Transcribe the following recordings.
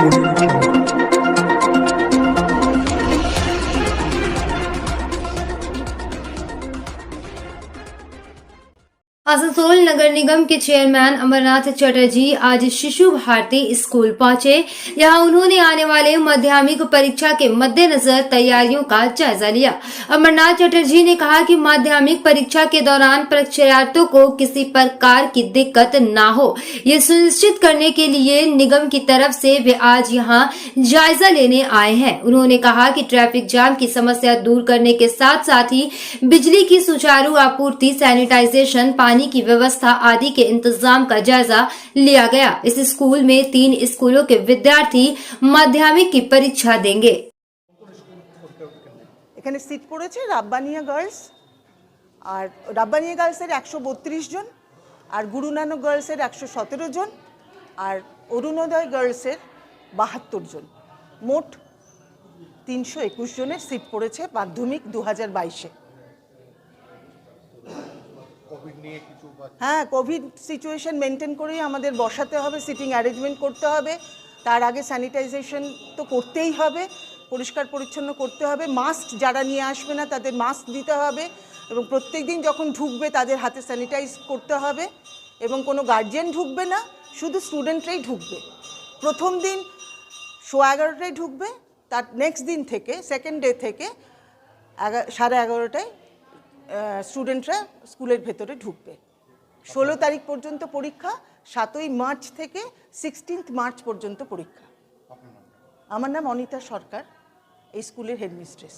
Audio Jungle। Asansol नगर निगम के chairman Amarnath Chatterjee आज शिशु भारती स्कूल पहुंचे। यहां उन्होंने आने वाले माध्यमिक परीक्षा के मद्देनजर तैयारियों का जायजा लिया। अमरनाथ चटर्जी ने कहा कि माध्यमिक परीक्षा के दौरान परीक्षार्थियों को किसी प्रकार की दिक्कत न हो, ये सुनिश्चित करने के लिए निगम की तरफ से वे आज यहां जायजा लेने आए हैं। उन्होंने कहा कि ट्रैफिक जाम की समस्या दूर करने के साथ साथ ही बिजली की सुचारू आपूर्ति, सैनिटाइजेशन, पानी की व्यवस्था आदि के इंतजाम का जायजा लिया गया। इस स्कूल में 3 स्कूलों के विद्यार्थी माध्यमिक की परीक्षा देंगे। এখানে সিট পড়েছে রাব্বানিয়া গার্লস, আর রাব্বানিয়া গার্লসের 132 জন, আর গুরু নানক গার্লসের 117 জন, আর অরুণোদয় গার্লসের 72 জন। মোট 321 জনের সিট পড়েছে মাধ্যমিক 2022-এ। হ্যাঁ, কোভিড সিচুয়েশন মেনটেন করেই আমাদের বসাতে হবে, সিটিং অ্যারেঞ্জমেন্ট করতে হবে। তার আগে স্যানিটাইজেশন তো করতেই হবে, পরিষ্কার পরিচ্ছন্ন করতে হবে। মাস্ক যারা নিয়ে আসবে না তাদের মাস্ক দিতে হবে, এবং প্রত্যেক দিন যখন ঢুকবে তাদের হাতে স্যানিটাইজ করতে হবে। এবং কোনো গার্জিয়ান ঢুকবে না, শুধু স্টুডেন্টরাই ঢুকবে। প্রথম দিন 11:30টায় ঢুকবে, তার নেক্সট দিন থেকে সেকেন্ড ডে থেকে 11:30টায় স্টুডেন্টরা স্কুলের ভেতরে ঢুকবে। 16 তারিখ পর্যন্ত পরীক্ষা, 7ই মার্চ থেকে 16 মার্চ পর্যন্ত পরীক্ষা। আমার নাম অনিতা সরকার, এই স্কুলের হেডমিস্ট্রেস।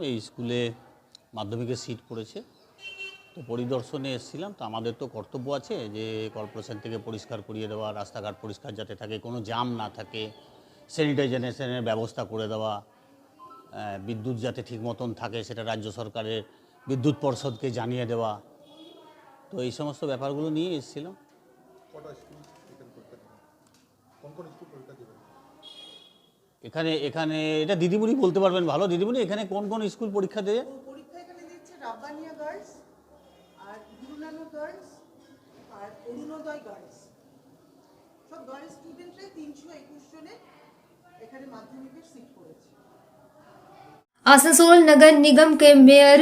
এই স্কুলে মাধ্যমিকের সিট পড়েছে, তো পরিদর্শনে এসেছিলাম। তো আমাদের তো কর্তব্য আছে যে কর্পোরেশন থেকে পরিষ্কার করিয়ে দেওয়া, রাস্তাঘাট পরিষ্কার যাতে থাকে, কোনো জাম না থাকে, স্যানিটাইজেশনের ব্যবস্থা করে দেওয়া, বিদ্যুৎ যাতে ঠিক মতন থাকে সেটা রাজ্য সরকারের বিদ্যুৎ পর্ষদকে জানিয়ে দেওয়া। তো এই সমস্ত ব্যাপারগুলো নিয়ে এসেছিলাম। এখানে এখানে এটা দিদিমণি বলতে পারবেন ভালো। দিদিমণি, এখানে কোন কোন স্কুল পরীক্ষা দেয়? পরীক্ষা এখানে দিচ্ছে রাব্বানিয়া গার্লস, আর গুরু নানক গার্লস, আর অরুণোদয় গার্লস। সব গার্লস স্টুডেন্টরা 321 জনের এখানে মাধ্যমিকের সিট পড়েছে। आसनसोल नगर निगम के मेयर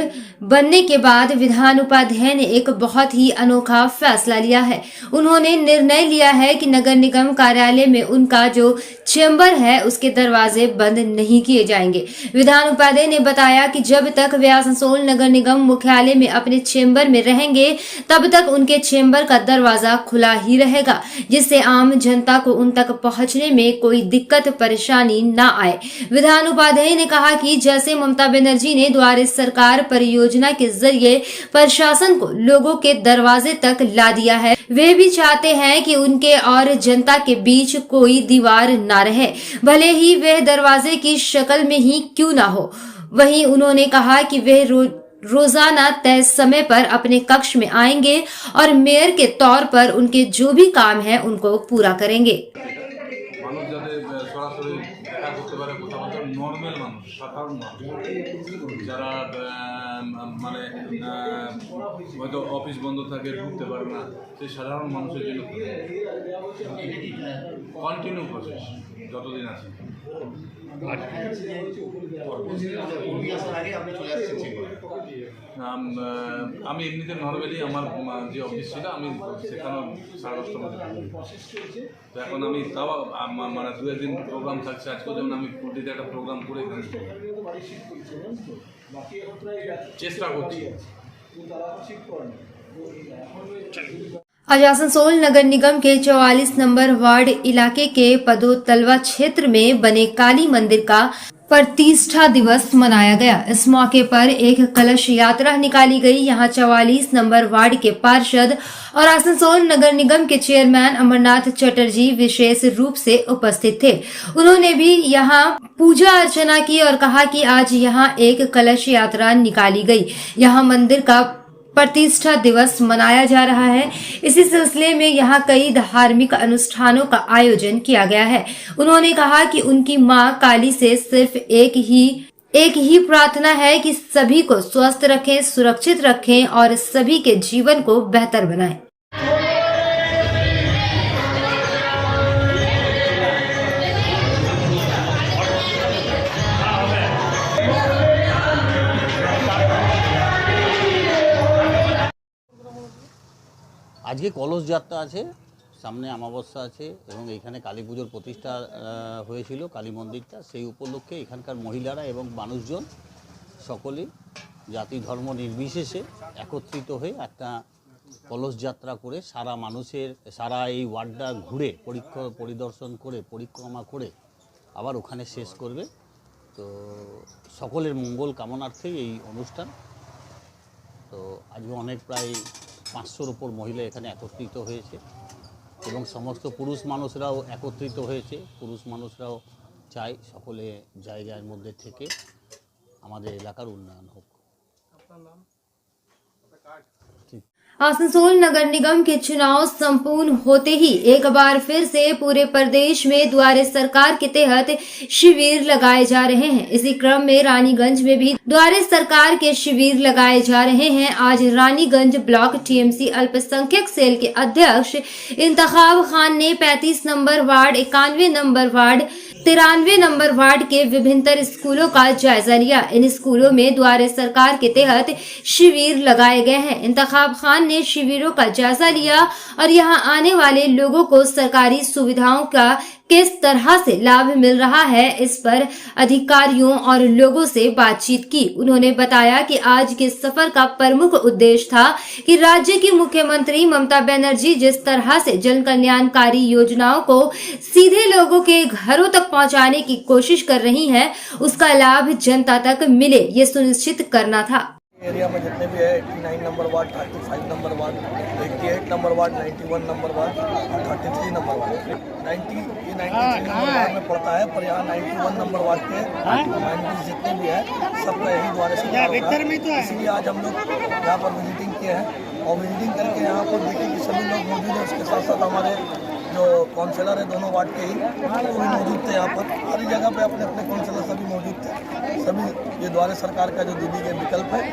बनने के बाद विधान उपाध्याय ने एक बहुत ही अनोखा फैसला लिया है। उन्होंने निर्णय लिया है कि नगर निगम कार्यालय में उनका जो चेंबर है उसके दरवाजे बंद नहीं किए जाएंगे। विधान उपाध्याय ने बताया कि जब तक वे आसनसोल नगर निगम मुख्यालय में अपने चेंबर में रहेंगे तब तक उनके चेंबर का दरवाजा खुला ही रहेगा, जिससे आम जनता को उन तक पहुंचने में कोई दिक्कत परेशानी न आए। विधान उपाध्याय ने कहा कि जैसे ममता बनर्जी ने द्वारे सरकार परियोजना के जरिए प्रशासन को लोगों के दरवाजे तक ला दिया है, वे भी चाहते हैं कि उनके और जनता के बीच कोई दीवार न रहे, भले ही वह दरवाजे की शक्ल में ही क्यों ना हो। वहीं उन्होंने कहा कि वे रोजाना तय समय पर अपने कक्ष में आएंगे और मेयर के तौर पर उनके जो भी काम है उनको पूरा करेंगे। নর্মাল মানুষ, সাধারণ মানুষ যারা মানে হয়তো অফিস বন্ধ থাকে, ঢুকতে পারে না, সেই সাধারণ মানুষের জন্য কন্টিনিউ প্রসেস যতদিন আছে। আমি এমনিতে নর্মালি আমার যে অফিস ছিল আমি সেখানেও 10:30টার মধ্যে, তো এখন আমি তাও মানে 2 দিন প্রোগ্রাম থাকছে। আজকেও যেমন আমি পুরীতে একটা প্রোগ্রাম করে এখানে চেষ্টা করছি। आज आसनसोल नगर निगम के 44 नंबर वार्ड इलाके के पदोतलवा क्षेत्र में बने काली मंदिर का प्रतिष्ठा दिवस मनाया गया। इस मौके पर एक कलश यात्रा निकाली गई। यहाँ 44 नंबर वार्ड के पार्षद और आसनसोल नगर निगम के चेयरमैन अमरनाथ चटर्जी विशेष रूप से उपस्थित थे। उन्होंने भी यहाँ पूजा अर्चना की और कहा कि आज यहाँ एक कलश यात्रा निकाली गई। यहाँ मंदिर का प्रतिष्ठा दिवस मनाया जा रहा है। इसी सिलसिले में यहाँ कई धार्मिक अनुष्ठानों का आयोजन किया गया है। उन्होंने कहा कि उनकी मां काली से सिर्फ एक ही प्रार्थना है कि सभी को स्वस्थ रखें, सुरक्षित रखें और सभी के जीवन को बेहतर बनाएं। আজকে কলস যাত্রা আছে, সামনে অমাবস্যা আছে এবং এখানে কালী পুজোর প্রতিষ্ঠা হয়েছিল কালী মন্দিরটা, সেই উপলক্ষে এখানকার মহিলারা এবং মানুষজন সকলেই জাতি ধর্ম নির্বিশেষে একত্রিত হয়ে একটা কলস যাত্রা করে সারা এই ওয়ার্ডটা ঘুরে পরিদর্শন করে পরিক্রমা করে আবার ওখানে শেষ করবে। তো সকলের মঙ্গল কামনার্থেই এই অনুষ্ঠান। তো আজকে অনেক প্রায় 500-র ওপর মহিলা এখানে একত্রিত হয়েছে এবং সমস্ত পুরুষ মানুষরাও একত্রিত হয়েছে। পুরুষ মানুষরাও চায় সকলে জায়গার মধ্যে থেকে আমাদের এলাকার উন্নয়ন হোক। आसनसोल नगर निगम के चुनाव संपूर्ण होते ही एक बार फिर से पूरे प्रदेश में द्वारे सरकार के तहत शिविर लगाए जा रहे हैं। इसी क्रम में रानीगंज में भी द्वारे सरकार के शिविर लगाए जा रहे हैं। आज रानीगंज ब्लॉक टीएमसी अल्पसंख्यक सेल के अध्यक्ष इंतखाब खान ने 35 number ward, 91 number ward, 93 number ward के विभिन्न स्कूलों का जायजा लिया। इन स्कूलों में द्वारे सरकार के तहत शिविर लगाए गए हैं। इंतखाब खान ने शिविरों का जायजा लिया और यहां आने वाले लोगों को सरकारी सुविधाओं का किस तरह से लाभ मिल रहा है, इस पर अधिकारियों और लोगों से बातचीत की। उन्होंने बताया कि आज के सफर का प्रमुख उद्देश्य था कि राज्य की मुख्यमंत्री ममता बनर्जी जिस तरह से जन कल्याणकारी योजनाओं को सीधे लोगों के घरों तक पहुंचाने की कोशिश कर रही हैं, उसका लाभ जनता तक मिले, ये सुनिश्चित करना था। एरिया में जितने भी है 89 number ward, 35 number ward, 88 number ward, 91 number ward और 33 नंबर वार्ड। 93 नंबर वार्ड में पड़ता है, पर यहाँ 91 नंबर वार्ड के माइनॉरिटीज जितने भी है सबका यही द्वारे सरकार होगा। इसलिए आज हम लोग यहाँ पर विजिटिंग किए हैं और विजिटिंग करके यहाँ पर देखें कि सभी लोग मौजूद हैं। उसके साथ साथ हमारे जो काउंसलर है दोनों वार्ड के ही वो भी मौजूद थे। यहाँ पर हर जगह पे अपने अपने काउंसलर सभी मौजूद थे। सभी ये द्वारे सरकार का जो दीदी के विकल्प है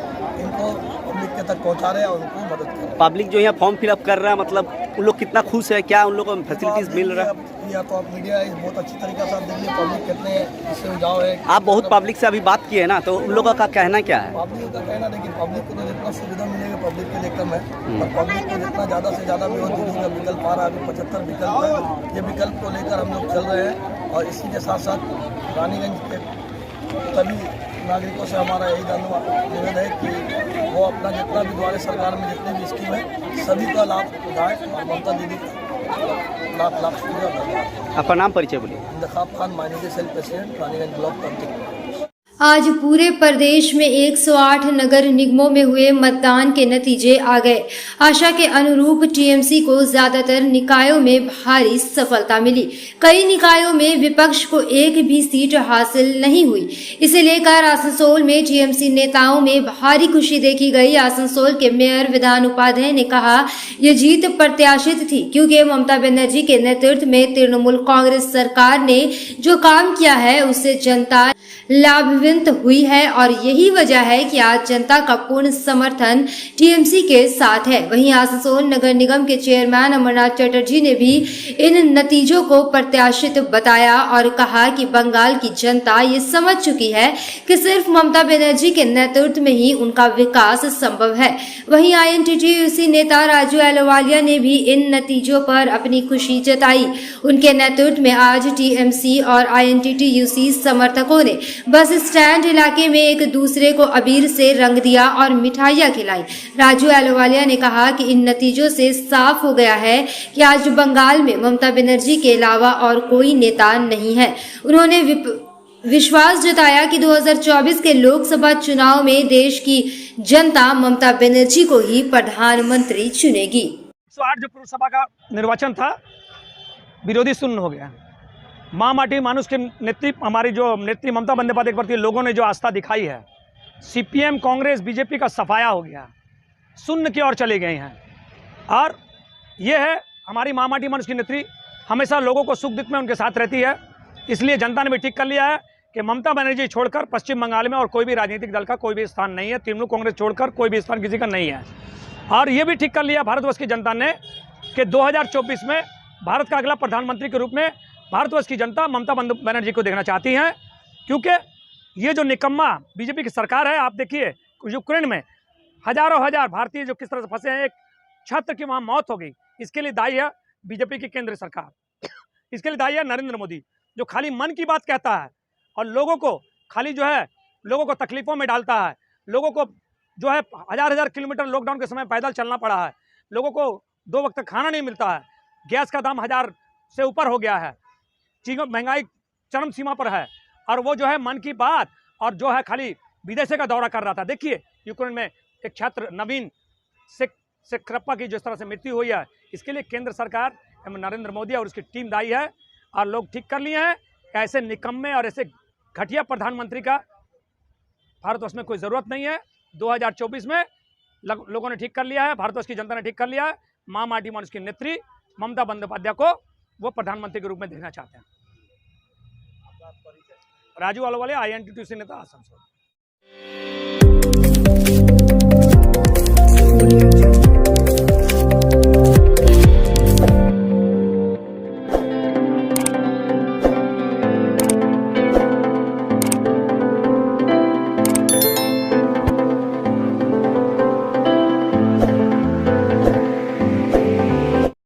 इनको पब्लिक के तक पहुँचा रहे हैं और उनको मदद कर रहे हैं। पब्लिक जो यहाँ फॉर्म फिलअप कर रहा है, मतलब उन लोग कितना खुश है, क्या उन लोगों को फैसिलिटीज मिल रहा है? या तो आप मीडिया है बहुत अच्छी तरीके से आप देखिए पब्लिक कितने इससे उजाव है। आप बहुत पब्लिक से अभी बात किए ना, तो उन लोगों का कहना क्या है? पब्लिक का कहना देखिए पब्लिक को तो जितना सुविधा मिलेगी पब्लिक के लिए कम है, और पब्लिक को जितना ज़्यादा से ज़्यादा भी दीदी का विकल्प आ रहा है। अभी 75 विकल्प है। ये विकल्प को लेकर हम लोग चल रहे हैं और इसी के साथ साथ रानीगंज के सभी नागरिकों से हमारा यही निवेदन है कि वो अपना जितना भी द्वारे सरकार में जितने भी स्कीम है सभी का लाभ उठाएं और ममता दीदी लाभ सुविधा करें। आपका नाम परिचय बोलिए। Intekhab Khan, minority cell president, Raniganj block panchayat. आज पूरे प्रदेश में 108 नगर निगमों में हुए मतदान के नतीजे आ गए। आशा के अनुरूप टीएमसी को ज्यादातर निकायों में भारी सफलता मिली। कई निकायों में विपक्ष को एक भी सीट हासिल नहीं हुई। इसे लेकर आसनसोल में टीएमसी नेताओं में भारी खुशी देखी गई। आसनसोल के मेयर विधान उपाध्याय ने कहा, यह जीत प्रत्याशित थी क्योंकि ममता बनर्जी के नेतृत्व में तृणमूल कांग्रेस सरकार ने जो काम किया है उससे जनता लाभान्वित हुई है और यही वजह है कि आज जनता का पूर्ण समर्थन टीएमसी के साथ है। वहीं आसनसोल नगर निगम के चेयरमैन अमरनाथ चटर्जी ने भी इन नतीजों को प्रत्याशित बताया और कहा कि बंगाल की जनता ये समझ चुकी है कि सिर्फ ममता बनर्जी के नेतृत्व में ही उनका विकास संभव है। वहीं आईएनटीटीयूसी नेता राजू अहलुवालिया ने भी इन नतीजों पर अपनी खुशी जताई। उनके नेतृत्व में आज टीएमसी और आईएनटीटीयूसी समर्थकों ने बस स्टैंड इलाके में एक दूसरे को अबीर से रंग दिया और मिठाइयां खिलाई। राजू अहलुवालिया ने कहा कि इन नतीजों से साफ हो गया है कि आज बंगाल में ममता बनर्जी के अलावा और कोई नेता नहीं है। उन्होंने विश्वास जताया कि 2024 के लोकसभा चुनाव में देश की जनता ममता बनर्जी को ही प्रधानमंत्री चुनेगी। 108 जो पुरसभा का निर्वाचन था विरोधी शून्य हो गया। माँ माटी मानुष के नेतृत्व हमारी जो नेत्री ममता बंदोपाध्याय के प्रति लोगों ने जो आस्था दिखाई है, सीपीएम कांग्रेस बीजेपी का सफाया हो गया, शून्य की ओर चले गए हैं। और ये है हमारी माँ माटी मानुष की नेत्री हमेशा लोगों को सुख दुख में उनके साथ रहती है। इसलिए जनता ने भी ठीक कर लिया है कि ममता बनर्जी छोड़कर पश्चिम बंगाल में और कोई भी राजनीतिक दल का कोई भी स्थान नहीं है। तृणमूल कांग्रेस छोड़कर कोई भी स्थान किसी का नहीं है। और ये भी ठीक कर लिया भारतवर्ष की जनता ने कि 2024 में भारत का अगला प्रधानमंत्री के रूप में भारतवर्ष की जनता ममता बनर्जी को देखना चाहती हैं। क्योंकि ये जो निकम्मा बीजेपी की सरकार है, आप देखिए यूक्रेन में हजारों हजार भारतीय जो किस तरह से फंसे हैं, एक छात्र की वहां मौत हो गई, इसके लिए दायी है बीजेपी की केंद्र सरकार, इसके लिए दायी है नरेंद्र मोदी, जो खाली मन की बात कहता है और लोगों को खाली जो है लोगों को तकलीफों में डालता है। लोगों को जो है हजार किलोमीटर लॉकडाउन के समय पैदल चलना पड़ा है, लोगों को 2 वक्त खाना नहीं मिलता है, गैस का दाम 1000 से ऊपर हो गया है, चीज़ों महंगाई चरम सीमा पर है, और वो जो है मन की बात और जो है खाली विदेशों का दौरा कर रहा था। देखिए यूक्रेन में एक छात्र नवीन सेक्रप्पा की जिस तरह से मृत्यु हुई है, इसके लिए केंद्र सरकार एवं नरेंद्र मोदी और उसकी टीम दायी है। और लोग ठीक कर लिए हैं, ऐसे निकम्मे और ऐसे घटिया प्रधानमंत्री का भारतवर्ष में कोई ज़रूरत नहीं है। 2024 में लोगों ने ठीक कर लिया है, भारतवर्ष की जनता ने ठीक कर लिया है। माँ माटी और उसकी नेत्री ममता बंदोपाध्याय को वो प्रधानमंत्री के रूप में देखना चाहते हैं। राजू आलोवाले, INTTC नेता, आसनसोल।